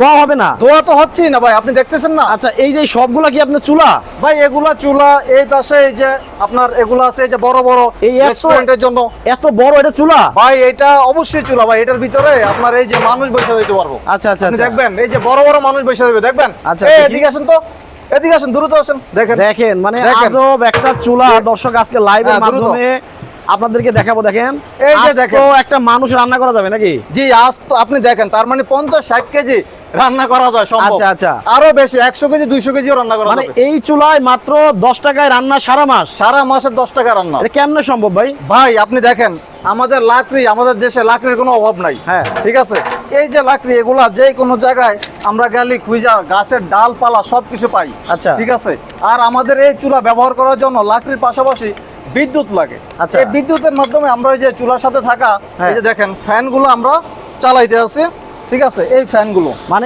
ধোয়া হবে না? ধোয়া তো হচ্ছেই না ভাই, আপনি দেখতেছেন না। আচ্ছা, এই যে সবগুলা কি আপনার চুলা? ভাই এগুলা চুলা, এই পাশে এই যে আপনার এগুলা আছে, এই যে বড় বড় এই রেস্টুরেন্টের জন্য। এত বড় এটা চুলা? ভাই এটা অবশ্যই চুলা ভাই, এটার ভিতরে আপনার এই যে মানুষ বসে দিতে পারবো। আচ্ছা আচ্ছা আপনি আচ্ছা। দেখবেন এই যে বড় বড় মানুষ বসে দেবে, দেখবেন। আচ্ছা, এই দেখি। এদিকে আসেন তো, এদিকে আসেন, দ্রুত আসেন, দেখেন দেখেন মানে দেখেন। আজব একটা চুলা দর্শক আজকে লাইভের হ্যাঁ, দ্রুত। মাধ্যমে আপনাদেরকে দেখাবো। দেখেন এই যে আজ দেখেন। তো একটা মানুষ রান্না করা যাবে নাকি? জি, আজ তো আপনি দেখেন, তার মানে 50-60 কেজি রান্না করা যায় সম্ভব। আচ্ছা, আচ্ছা। আরো বেশি 100 কেজি 200 কেজিও রান্না করা মানে যাবে। এই চুলায় মাত্র 10 টাকায় রান্না সারা মাস? সারা মাসে 10 টাকা রান্না। এটা কেমনে সম্ভব ভাই? ভাই আপনি দেখেন, আমাদের লাকড়ি, আমাদের দেশে লাকড়ির কোনো অভাব নাই। হ্যাঁ। ঠিক আছে, এই যে লাকড়ি, এগুলা যে কোনো জায়গায় আমরা গেলে খুঁজা গাছের ডালপালা সবকিছু পাই। আচ্ছা। ঠিক আছে, আর আমাদের এই চুলা ব্যবহার করার জন্য লাকড়ির পাশাপাশি বিদ্যুৎ লাগে। আচ্ছা। এই বিদ্যুতের মাধ্যমে আমরা এই যে চুলার সাথে থাকা হ্যাঁ। এই যে দেখেন ফ্যানগুলো আমরা চালাইতে আছি। ঠিক আছে, এই ফ্যানগুলো মানে